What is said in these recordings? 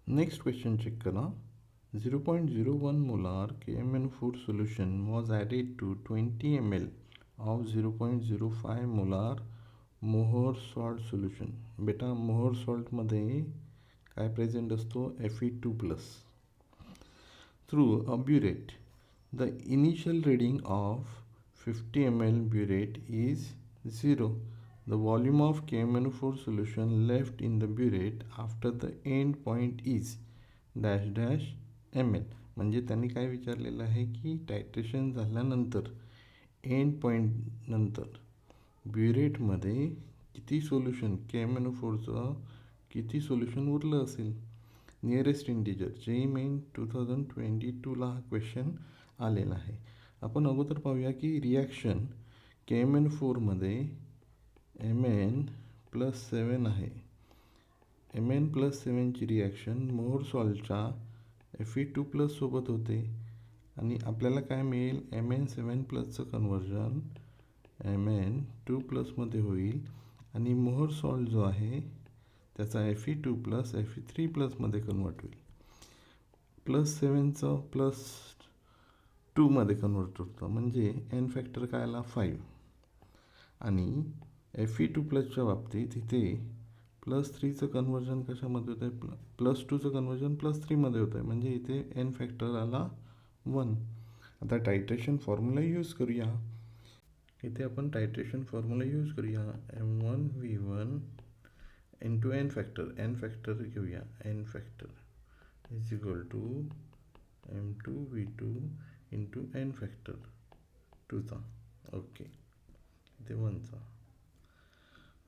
Next question check करा. 0.01 molar KMnO4 solution was added to 20 ml of 0.05 molar मोहर salt solution. बेटा मोहर सॉल्टमध्ये काय प्रेझेंट असतो? Fe2+. Through a burette. The initial reading of 50 ml burette is 0. The volume of KMnO4 solution left in the burette after the end point is dash dash ml. म्हणजे त्यांनी काय विचारलेलं आहे की टायट्रेशन झाल्यानंतर एंड पॉईंट नंतर ब्युरेटमध्ये किती सोल्युशन KMnO4चं किती सोल्युशन उरलं असेल. नियरेस्ट इंटिजर जेई मेन 2022ला हा क्वेश्चन आलेला आहे. आपण अगोदर पाहूया की रिॲक्शन KMnO4मध्ये Mn+7 आहे. Mn+7ची रिॲक्शन मोहर सॉल्टच्या Fe2+ सोबत होते आणि आपल्याला काय मिळेल? Mn7+चं कन्वर्जन Mn2+ मध्ये होईल आणि मोहर सॉल्ट जो आहे त्याचा Fe2+ Fe3+ मध्ये कन्वर्ट होईल. +7चं +2 मध्ये कन्वर्ट होतं म्हणजे एन फॅक्टर काय आला? 5. आणि Fe2+च्या बाबतीत इथे +3चं कन्वर्जन कशामध्ये होतं आहे? +2चं कन्वर्जन +3मध्ये होतं आहे म्हणजे इथे एन फॅक्टर आला 1. आता टायट्रेशन फॉर्म्युला यूज करूया. इथे आपण टायट्रेशन फॉर्म्युला यूज करूया. M1V1 इंटू एन फॅक्टर घेऊया. N factor is equal to M2V2 into N factor 2चा. ओके, इथे 1चा.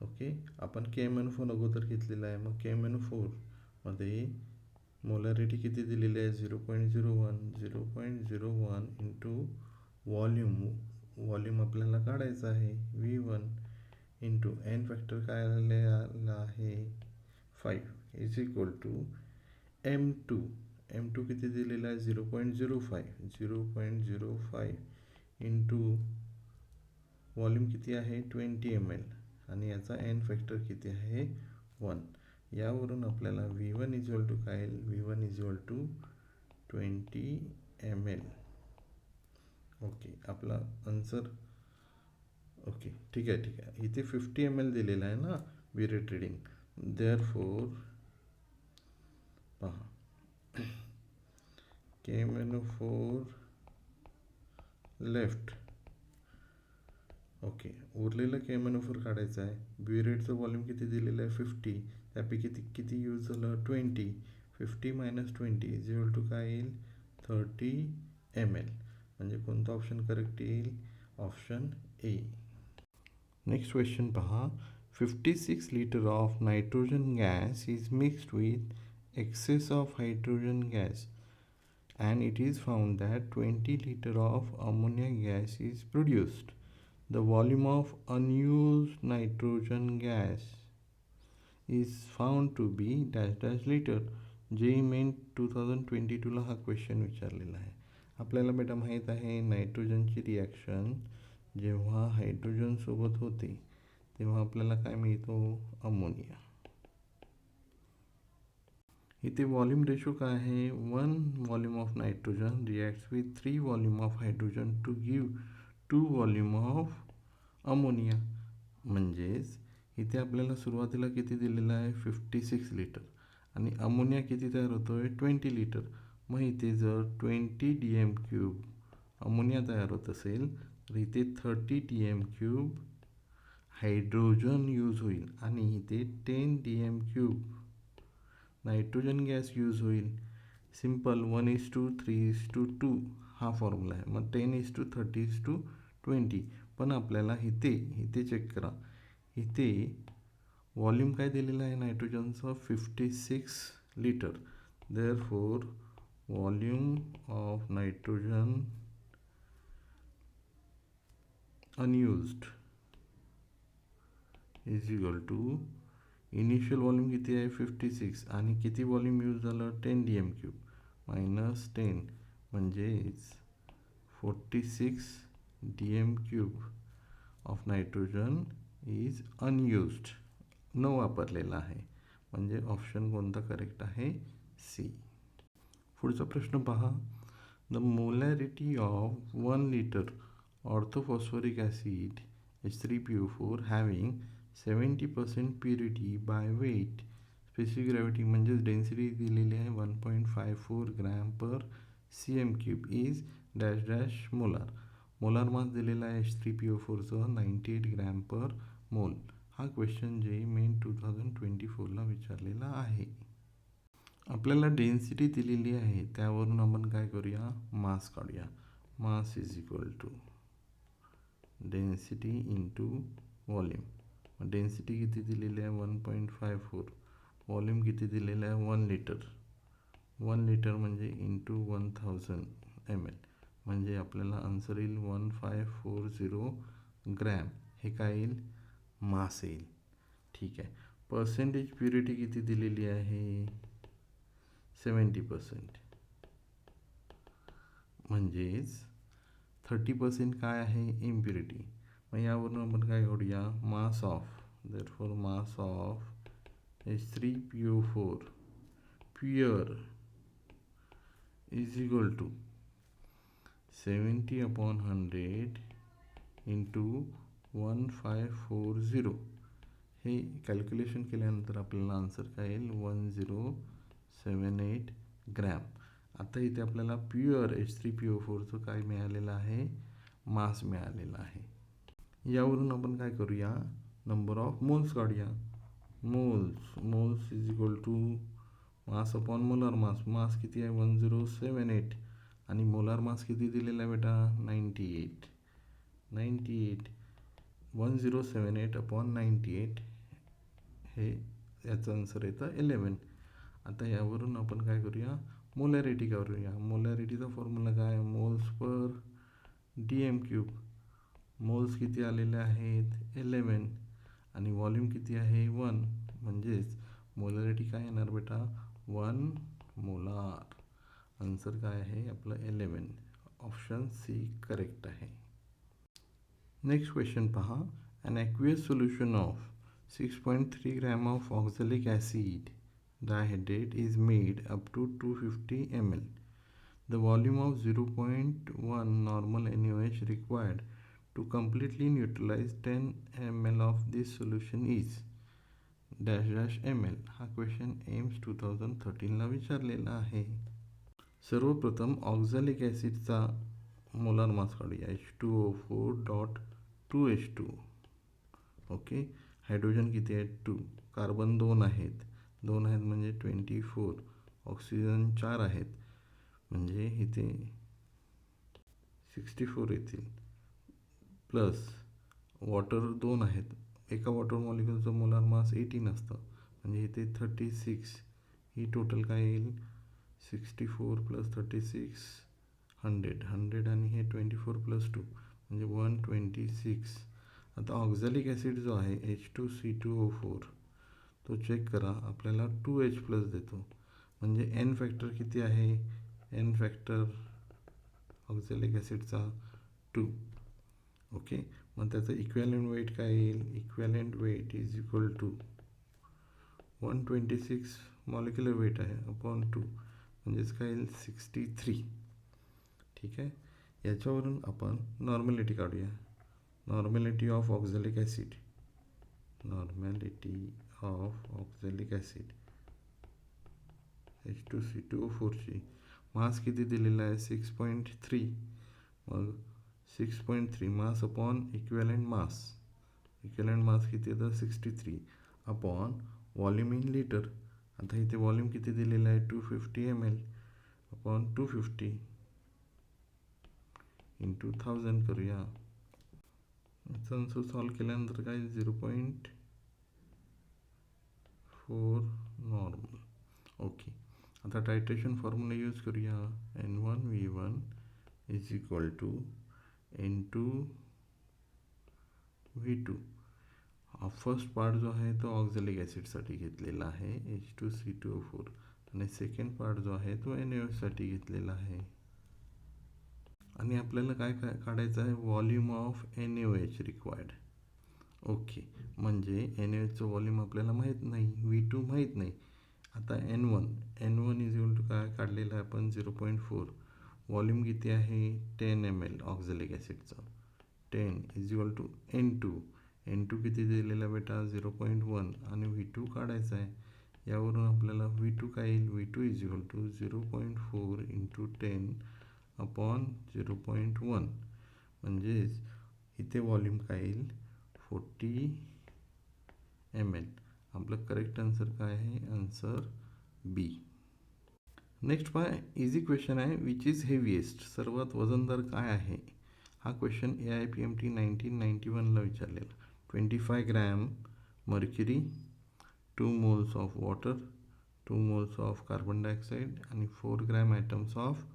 ओके, आपण KMnO4 अगोदर घेतलेला आहे. मग KMnO4 मध्ये मोलॅरिटी किती दिलेली आहे? 0.01 इंटू व्हॉल्यूम आपल्याला काढायचं आहे V1 इंटू एन फॅक्टर काय आलेला आहे? 5 इज इक्वल टू M2 किती दिलेला आहे? 0.05 इंटू व्हॉल्यूम किती आहे? 20 ml आणि याचा एन फॅक्टर किती आहे? 1. यावरून आपल्याला V1 इक्वल टू काय येईल? V1 equal to 20 ml. Okay, आपला आन्सर. ओके, ठीक आहे. इथे 50 ml दिलेला आहे ना ब्युरेट रीडिंग. देअरफोर पहा KMnO4 लेफ्ट. ओके, उरलेलं KMnO4 काढायचं आहे. ब्युरेटचं व्हॉल्यूम किती दिलेलं आहे? 50. त्यापैकी किती यूज झालं? 20. 50 - 20 इज इक्वल टू काय येईल? 30 ml. म्हणजे कोणतं ऑप्शन करेक्ट येईल? Option A. नेक्स्ट क्वेश्चन पहा. 56 liter of nitrogen gas is mixed with access of hydrogen gas and it is found that 20 liter of ammonia gas is produced. The volume of unused nitrogen gas is found to be dash dash liter. JEE main 2022ला हा question विचारलेला आहे. आपल्याला बेटा माहीत आहे नायट्रोजनची reaction जेव्हा हायड्रोजन सोबत होते तेव्हा आपल्याला काय मिळतो? अमोनिया. इथे व्हॉल्यूम रेशो काय आहे? 1 volume of nitrogen reacts with 3 volume of hydrogen two give 2 volume of ammonia. म्हणजेच इथे आपल्याला सुरुवातीला किती दिलेलं आहे? 56 लिटर आणि अमोनिया किती तयार होतो आहे? 20 लिटर. मग इथे जर 20 dm³ अमोनिया तयार होत असेल तर इथे 30 dm³ हायड्रोजन यूज होईल आणि इथे 10 dm³ नायट्रोजन गॅस यूज होईल. सिम्पल 1:3:2 हा फॉर्म्युला आहे. मग 10:30:20. पण आपल्याला इथे चेक करा. इथे व्हॉल्यूम काय दिलेलं आहे नायट्रोजनचं? 56 लिटर. Therefore volume of nitrogen unused is equal to initial volume किती आहे? 56 आणि किती व्हॉल्यूम यूज झालं? 10 dm³ मायनस 10 म्हणजेच 46 dm³ of nitrogen is unused, न वापरलेला आहे. म्हणजे ऑप्शन कोणता करेक्ट आहे? सी. पुढचा प्रश्न पहा. The molarity of 1 litre orthophosphoric acid H3PO4 having 70% purity by weight, specific gravity म्हणजेच डेन्सिटी दिलेली आहे 1.54 gram per cm³ is dash dash molar. Molar mass दिलेला आहे H3PO4चं 98 ग्रॅम पर मोल. हा क्वेश्चन जे मेन 2024ला विचारलेला आहे. आपल्याला डेन्सिटी दिलेली आहे, त्यावरून आपण काय करूया, मास काढूया. Mass is equal to density into volume. Density किती दिलेली आहे 1.54, व्हॉल्यूम किती दिलेलं आहे 1 लिटर. 1 लिटर म्हणजे इंटू 1000 ml, म्हणजे आपल्याला आन्सर येईल 1540 ग्रॅम. हे काय येईल, मास येईल. ठीक आहे. पर्सेंटेज प्युरिटी किती दिलेली आहे 70%, म्हणजेच 30% काय आहे इम्प्युरिटी. मग यावरून आपण काय करूया, mass of, therefore mass of H3PO4 pure is equal to 70/100 into 1540. हे कॅल्क्युलेशन केल्यानंतर आपल्याला आन्सर काय येईल 1078 ग्रॅम. आता इथे आपल्याला प्युअर H3PO4चं काय मिळालेलं आहे, मास मिळालेला आहे. यावरून आपण काय करूया, नंबर ऑफ मोल्स काढूया. Moles is equal to mass upon molar mass. Mass किती आहे 1078 आणि मोलार मास किती दिलेला आहे बेटा 98. 1078 अपॉन 98 हे याचं आन्सर येतं 11. आता यावरून आपण काय करूया, मोलॅरिटी करूया. मोलॅरिटीचा फॉर्म्युला काय, मोल्स पर DM³. मोल्स किती आलेले आहेत 11 आणि व्हॉल्यूम किती आहे 1, म्हणजेच मोलॅरिटी काय येणार बेटा 1 मोलार. आन्सर काय आहे आपलं 11. ऑप्शन सी करेक्ट आहे. नेक्स्ट क्वेश्चन पहा. An aqueous solution of 6.3 gram of oxalic acid dihydrate is made up to 250 ml. The volume of 0.1 normal NaOH required to completely neutralize 10 ml of this solution is dash dash ml. हा question AIIMS 2013ला विचारलेला आहे. सर्वप्रथम oxalic ॲसिडचा molar mass काढूया. H2O4.2H2. Okay. Hydrogen किती आहेत 2, carbon 2 आहेत म्हणजे 24, oxygen 4 आहेत म्हणजे इथे 64 येतील, प्लस वॉटर 2 आहेत. एका वॉटर मॉलिक्युलचं मोलार मास 18 असतं, म्हणजे इथे 36. ही टोटल काय येईल 64 + 36 100 आणि हे 24 + 2 म्हणजे 126. आता ऑक्झॅलिक ॲसिड जो आहे H2C2O4 तो चेक करा, आपल्याला 2H+ देतो, म्हणजे N फॅक्टर किती आहे, N फॅक्टर ऑक्झॅलिक ॲसिडचा 2. ओके. मग त्याचं इक्वॅलेंट वेट काय येईल, equivalent weight is equal to 126 molecular weight आहे अपॉन 2, म्हणजेच काय येईल 63. ठीक आहे. याच्यावरून आपण नॉर्मॅलिटी काढूया. नॉर्मॅलिटी ऑफ ऑक्झॅलिक ॲसिड, H2C2O4ची मास किती दिलेला आहे 6.3. मग 6.3 मास अपॉन इक्वॅलेंट मास किती येतं 63 अपॉन व्हॉल्यूम इन लिटर. आता इथे व्हॉल्यूम किती दिलेलं आहे 250 ml अपॉन 250 इंटू 1000 करूया. याचा आन्सर सॉल्व केल्यानंतर काय 0.4 नॉर्मल. ओके. आता टायट्रेशन फॉर्म्युला यूज करूया. N1V1 is equal to N2V2. हा फर्स्ट पार्ट जो आहे तो ऑक्झॅलिक ॲसिडसाठी घेतलेला आहे H2C2O4 आणि सेकंड पार्ट जो आहे तो NaOHसाठी घेतलेला आहे. आणि आपल्याला काय काढायचं आहे, volume of NaOH required. Okay. म्हणजे NaOHचं व्हॉल्यूम आपल्याला माहीत नाही, V2 माहीत नाही. आता N1 इज काढलेला आहे आपण 0.4. व्हॉल्यूम किती आहे 10 ml ऑक्झॅलिक ॲसिडचं. 10 is equal to N2. N2 किती दिलेला बेटा 0.1 आणि V2 काढायचा आहे. यावरून आपल्याला V2 काय येईल, V2 is equal to 0.4 into 10 upon 0.1. म्हणजेच इथे व्हॉल्यूम काय येईल 40 ml. आपलं करेक्ट आन्सर काय आहे, आन्सर बी. नेक्स्ट पहा, इझी क्वेश्चन आहे. विच इज हेवीएस्ट, सर्वात वजनदार काय आहे. हा क्वेश्चन AIPMT 1991ला विचारलेला. 25 gram mercury, 2 moles of water, 2 moles of carbon dioxide आणि 4 ग्रॅम ॲटम्स ऑफ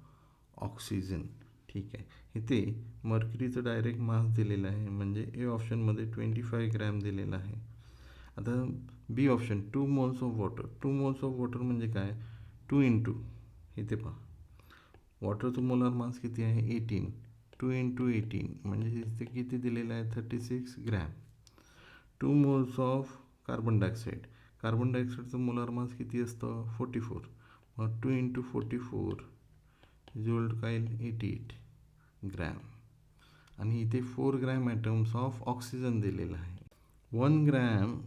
ऑक्सिजन. ठीक आहे. इथे मर्क्युरीचं डायरेक्ट मास दिलेलं आहे, म्हणजे ए ऑप्शनमध्ये 25 ग्रॅम दिलेला आहे. आता B option 2 moles of water. 2 moles of water म्हणजे काय, 2 इंटू इथे पहा वॉटरचं मोलार मास किती आहे 18. 2 इंटू 18 म्हणजे इथे किती दिलेलं आहे 36 gram. 2 moles of carbon dioxide. Carbon डायऑक्साईडचं मोलार मास किती असतं 44. मग 2 इंटू 44 इज काय 88 ग्रॅम. आणि इथे 4 ग्रॅम ॲटम्स ऑफ ऑक्सिजन दिलेलं आहे. 1 ग्रॅम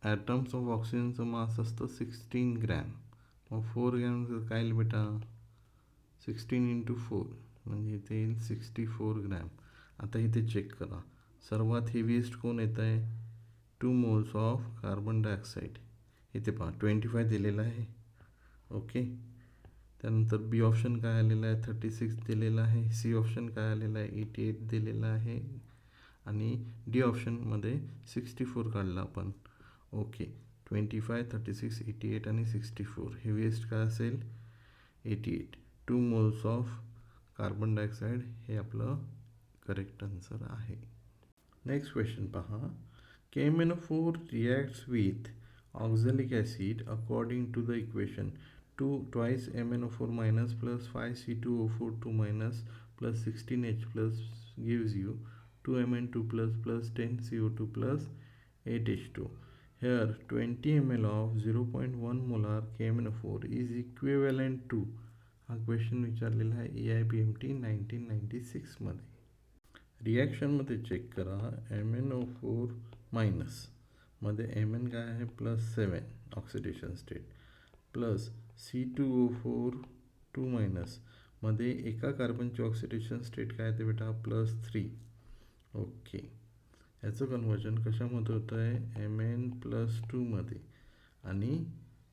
ॲटम्स ऑफ ऑक्सिजनचं मास असतं 16 ग्रॅम. मग 4 ग्रॅमचं काय येईल बेटा 16 इंटू 4 म्हणजे इथे येईल 64 ग्रॅम. आता इथे चेक करा, सर्वात हेवीएस्ट कोण येत आहे 2 मोल्स ऑफ कार्बन डायऑक्साईड. इथे पहा 25 दिलेलं आहे. ओके. त्यानंतर बी ऑप्शन काय आलेलं आहे 36 दिलेलं आहे. सी ऑप्शन काय आलेलं आहे 88 दिलेलं आहे. आणि डी ऑप्शनमध्ये 64 काढला आपण. ओके. 25, 36, 88 आणि 64. हेवीएस्ट काय असेल 88. 2 मोल्स ऑफ कार्बन डायऑक्साईड हे आपलं करेक्ट आन्सर आहे. नेक्स्ट क्वेश्चन पहा. KMnO4 reacts with oxalic acid according to the equation 2 twice MnO4 minus plus 5C2O4 2 minus plus 16H plus gives you 2Mn2 plus 10CO2 plus 8H2. Here 20 ml of 0.1 molar KMnO4 is equivalent to. हा question विचारलेला आहे AIPMT 1996 मध्ये. रिॲक्शनमध्ये check करा. MnO4 minus मध्ये Mn काय आहे +7 oxidation state plus C2O4 2 minus मध्ये एका कार्बनची ऑक्सिडेशन स्टेट काय आहे ते बेटा +3. ओके. याचं कन्वर्जन कशामध्ये होतं आहे Mn+2 मध्ये आणि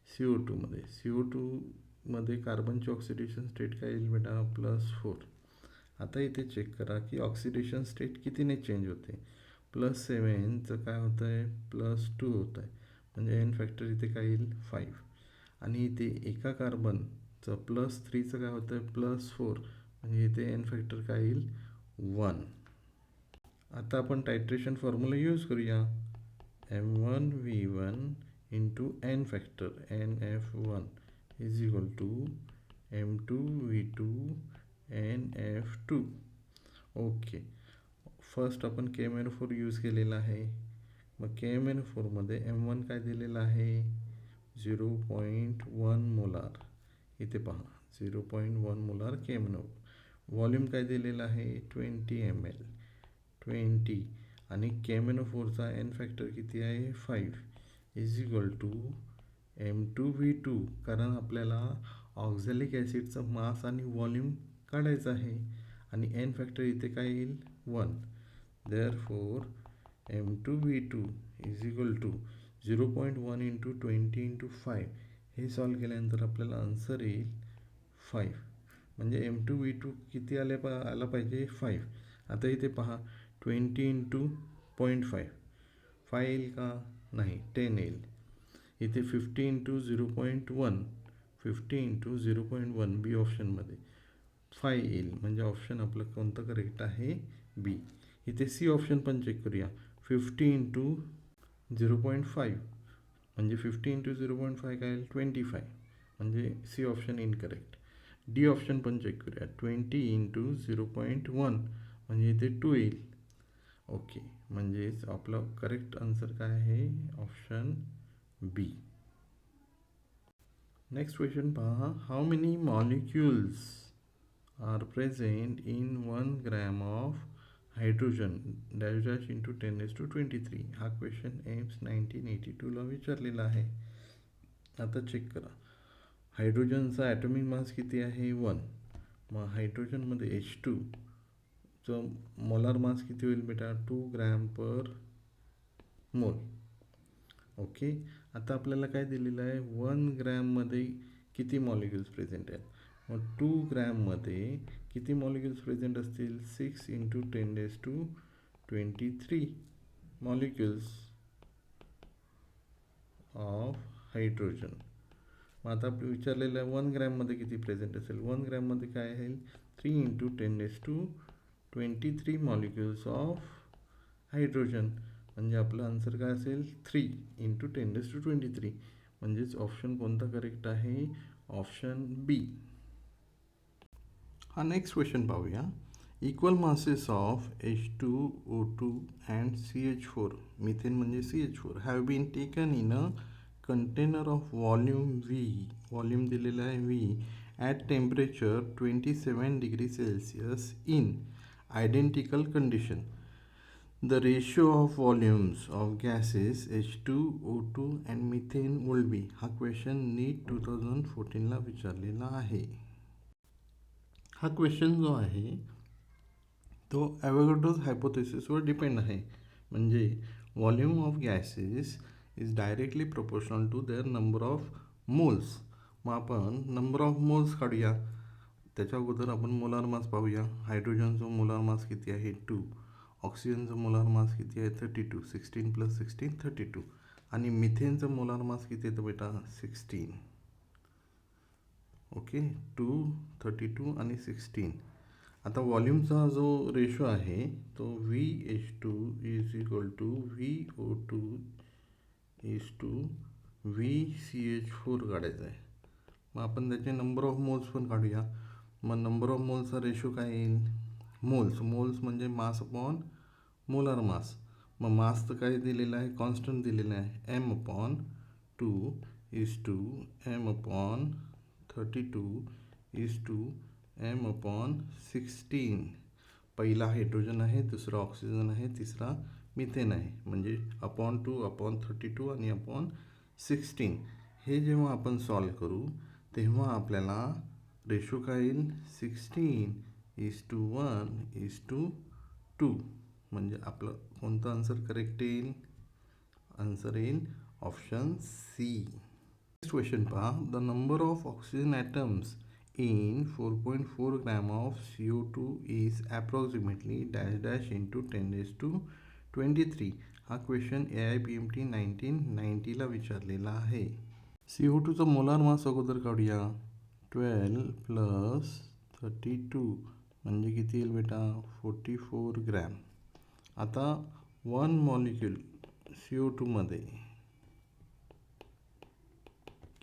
CO2 मध्ये. CO2 मध्ये कार्बनची ऑक्सिडेशन स्टेट काय येईल बेटा +4. आता इथे चेक करा की ऑक्सिडेशन स्टेट कितीने चेंज होते. +7चं काय होतं आहे +2 होतं आहे, म्हणजे एन फॅक्टर इथे काय येईल 5. आणि इथे एका कार्बनचं +3चं काय होतं आहे +4, म्हणजे इथे एन फॅक्टर काय येईल 1. आता आपण टायट्रेशन फॉर्म्युला यूज करूया. M1V1 into N factor NF1 is equal to M2V2 NF2. Okay. First आपण KMnO4 यूज केलेला आहे. मग KMnO4 मध्ये M1 काय दिलेलं आहे 0.1 मोलार. इथे पहा 0.1 मोलार KMnO. व्हॉल्यूम काय दिलेलं आहे 20 ml 20 आणि KMnO4चा एन फॅक्टर किती आहे 5 इज इक्वल टू M2V2. कारण आपल्याला ऑक्झॅलिक ॲसिडचं मास आणि व्हॉल्यूम काढायचं आहे आणि एन फॅक्टर इथे काय येईल 1. Therefore M2V2 is equal to 0.1 into 20 into 5. हे सॉल्व केल्यानंतर आपल्याला आन्सर येईल 5. म्हणजे M2V2 किती आला पाहिजे 5. आता इथे पहा 20 इंटू 0.5 5 येईल का नाही 10 येईल. इथे 50 इंटू 0.1 50 इंटू 0.1 बी ऑप्शनमध्ये 5 येईल, म्हणजे ऑप्शन आपलं कोणतं करेक्ट आहे बी. इथे सी ऑप्शन पण चेक करूया. 50 इंटू 0.5 म्हणजे 50 इंटू 0.5 काय येईल 25, म्हणजे C option incorrect. D option पण चेक करूया. 20 इंटू 0.1 म्हणजे इथे 2 येईल. ओके. म्हणजेच आपलं करेक्ट आन्सर काय आहे ऑप्शन बी. नेक्स्ट क्वेश्चन पहा. How many molecules are present in 1 gram of hydrogen dash dash into 10 raised to 23. हा क्वेश्चन एम्स 1982 ला विचारलेला आहे. आता चेक करा. हायड्रोजनचा ॲटॉमिक मास किती आहे 1. मग हायड्रोजनमध्ये H2 चा मोलार मास किती होईल बेटा 2 ग्रॅम पर मोल. ओके. आता आपल्याला काय दिलेलं आहे 1 ग्रॅममध्ये किती मॉलिक्युल्स प्रेझेंट आहेत. मग 2 ग्रॅममध्ये किती मॉलिक्युल्स प्रेझेंट असतील 6 into 10 raised to 23 molecules of hydrogen. मग आता विचारलेलं आहे 1 ग्रॅममध्ये किती प्रेझेंट असेल. 1 ग्रॅममध्ये काय आहे 3 into 10 raised to 23 molecules of hydrogen. म्हणजे आपलं आन्सर काय असेल 3 इंटू 10 रेज टू 23. म्हणजेच ऑप्शन कोणता करेक्ट आहे ऑप्शन बी. हा नेक्स्ट क्वेश्चन पाहूया. Equal masses of H2O2 and CH4 methane म्हणजे CH4 have been taken in a container of volume V. Volume दिलेला आहे V at temperature 27 degree Celsius in identical condition. The ratio of volumes of gases H2O2 and methane will be. हा question नीट 2014 ला विचारलेला आहे. हा question जो आहे तो ॲव्होगाड्रोज हायपोथेसिसवर डिपेंड आहे. म्हणजे volume of gases is directly proportional to their number of moles. मग आपण नंबर ऑफ मोल्स काढूया. त्याच्या अगोदर आपण मोलार मास पाहूया. हायड्रोजनचं मोलार मास किती आहे 2. ऑक्सिजनचं मोलार मास किती आहे 32. 16 + 16 32. आणि मिथेनचं मोलार मास किती येतं बेटा 16. ओके 2 32 आणि 16. आता व्हॉल्यूमचा जो रेशो आहे तो VH2 is equal to VO2 is to VCH4 काढायचं आहे. मग आपण त्याचे नंबर ऑफ मोल्स पण काढूया. मग नंबर ऑफ मोल्सचा रेशो काय येईल मोल्स म्हणजे मास अपॉन मोलार मास. मग मास तर काय दिलेलं आहे कॉन्स्टंट दिलेलं आहे M/2 is to M/32 is to M/16. पहिला हायड्रोजन आहे, दुसरा ऑक्सिजन आहे, तिसरा मिथेन आहे. म्हणजे (2 / 32 आणि (16). हे जेव्हा आपण सॉल्व करू तेव्हा आपल्याला रेशो काय येईल 16:1:2. म्हणजे आपलं कोणतं आन्सर करेक्ट येईल आन्सर येईल ऑप्शन सी. नेक्स्ट क्वेश्चन पहा. The number of oxygen atoms in 4.4 gram of CO2 is approximately dash dash into 10 raised to 23. हा क्वेश्चन AIPMT 1990 ला विचारलेला आहे. CO2चा मोलार मास अगोदर काढूया. 12 + 32 म्हणजे किती येईल बेटा 44 ग्रॅम. आता 1 मॉलिक्यूल CO2 मध्ये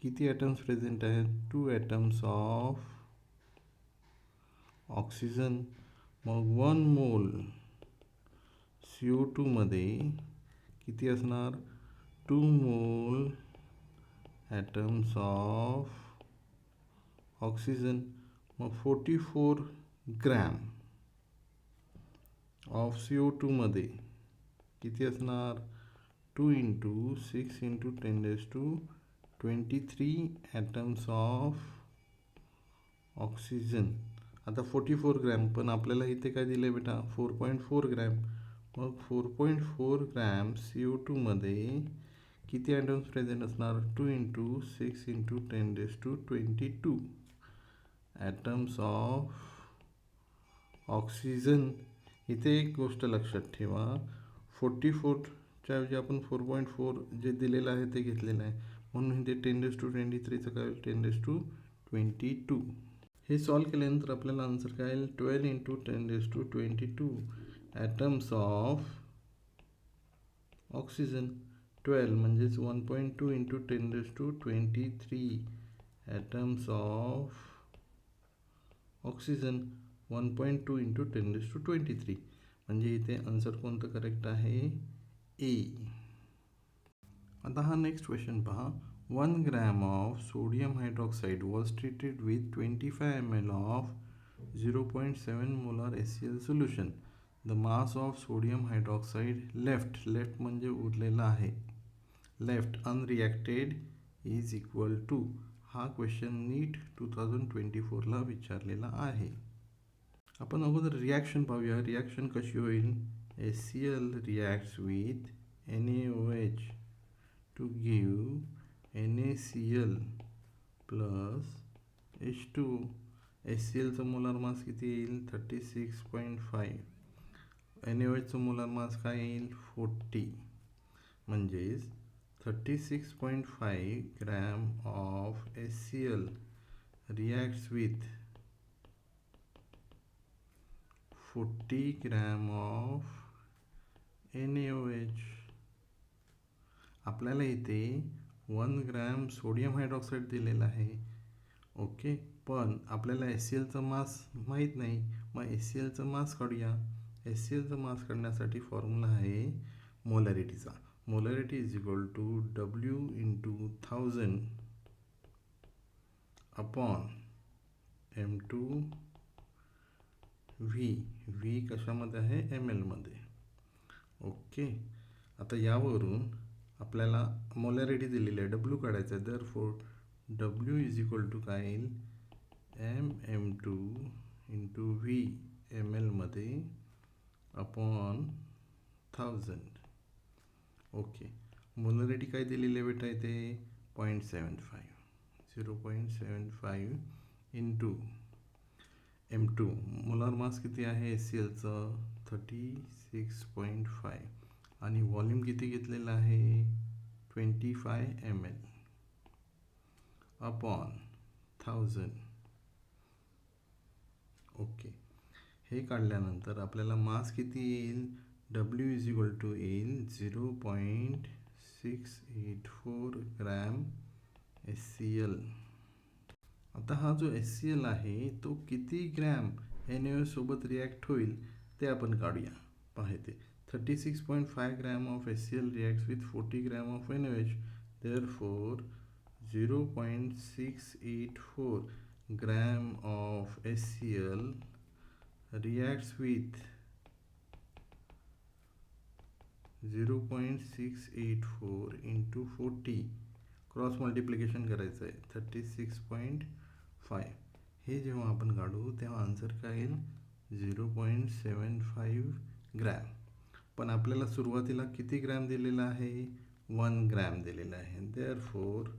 किती ॲटम्स प्रेझेंट आहेत 2 ॲटम्स ऑफ ऑक्सिजन. मग 1 मोल CO2 मध्ये किती असणार 2 मोल ॲटम्स ऑफ ऑक्सिजन. मग 44 ग्रॅम ऑफ CO2 मध्ये किती असणार 2 × 6 × 10 raised to 23 atoms of oxygen. आता 44 ग्रॅम पण आपल्याला इथे काय दिलं आहे बेटा 4.4 ग्रॅम. मग 4.4 ग्रॅम CO2 मध्ये किती ॲटम्स प्रेझेंट असणार 2 × 6 × 10 raised to 22 atoms of oxygen. इथे एक गोष्ट लक्षात ठेवा 44च्या ऐवजी आपण 4.4 जे दिलेलं आहे ते घेतलेलं आहे म्हणून इथे 10 raised to 23चं काय होईल 10 raised to 22. हे सॉल्व केल्यानंतर आपल्याला आन्सर काय येईल 12 × 10 raised to 22 atoms of oxygen. 12 म्हणजेच 1.2 × 10 raised to 23 atoms of oxygen 1.2 × 10 raised to 23. म्हणजे इथे आन्सर कोणतं करेक्ट आहे ए. आता हा नेक्स्ट क्वेश्चन पहा. 1 gram of sodium hydroxide was treated with 25 ml of 0.7 molar HCl solution. The mass of sodium hydroxide left म्हणजे उरलेला आहे, left unreacted is equal to. हा क्वेश्चन नीट 2024ला विचारलेला आहे. आपण अगोदर रिॲक्शन पाहूया. रिॲक्शन कशी होईल? HCl reacts with NaOH to give NaCl plus H2O. HClचं मोलार मास किती येईल? 36.5. NaOHचं मोलार मास काय येईल? 40. म्हणजेच 36.5 gram of HCl reacts with 40 gram of NaOH. आपल्याला इथे 1 ग्रॅम सोडियम हायड्रॉक्साईड दिलेला आहे. ओके, पण आपल्याला HClचं मास माहीत नाही. मग HClचं मास काढूया. HClचं मास काढण्यासाठी फॉर्म्युला आहे मोलॅरिटीचा. Molarity is equal to W into 1000 upon M2 V कशामध्ये आहे? ML मध्ये. ओके, आता यावरून आपल्याला मोलॅरिटी दिलेली आहे, W काढायचं आहे. Therefore W is equal to काय येईल? MM2 इंटू V ML मध्ये अपॉन 1000. ओके, मोलॅरिटी काय दिलेली आहे बेटा इथे? 0.75. 0.75 इंटू M2. मोलार मास किती आहे HClचं? 36.5. आणि व्हॉल्यूम किती घेतलेलं आहे? 25 ml अपॉन 1000. ओके, हे काढल्यानंतर आपल्याला मास किती येईल? W इज इक्वल टू येईल 0.684 ग्रॅम HCl. आता हा जो HCl आहे तो किती ग्रॅम NaOH सोबत रिॲक्ट होईल ते आपण काढूया. पाहते 36.5 gram of HCl reacts with 40 gram of NaOH. Therefore 0.684 gram of HCl reacts with 0.684 into 40. Cross multiplication करायचं आहे. 36.5. हे जेव्हा आपण काढू तेव्हा आन्सर काय येईल? 0.75 ग्रॅम. पण आपल्याला सुरुवातीला किती ग्रॅम दिलेला आहे? 1 ग्रॅम दिलेला आहे. Therefore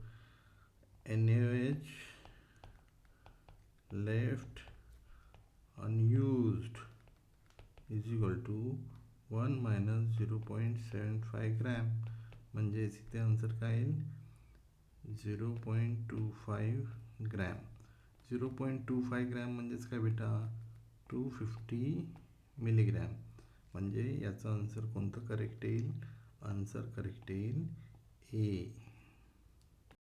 NaOH left unused is equal to 1 minus 0.75 gram. म्हणजेच इथे आन्सर काय येईल? 0.25 ग्रॅम. 0.25 ग्रॅम म्हणजेच काय बेटा? 250 मिलीग्रॅम. म्हणजे याचा आन्सर कोणतं करेक्ट येईल? आन्सर करेक्ट येईल ए.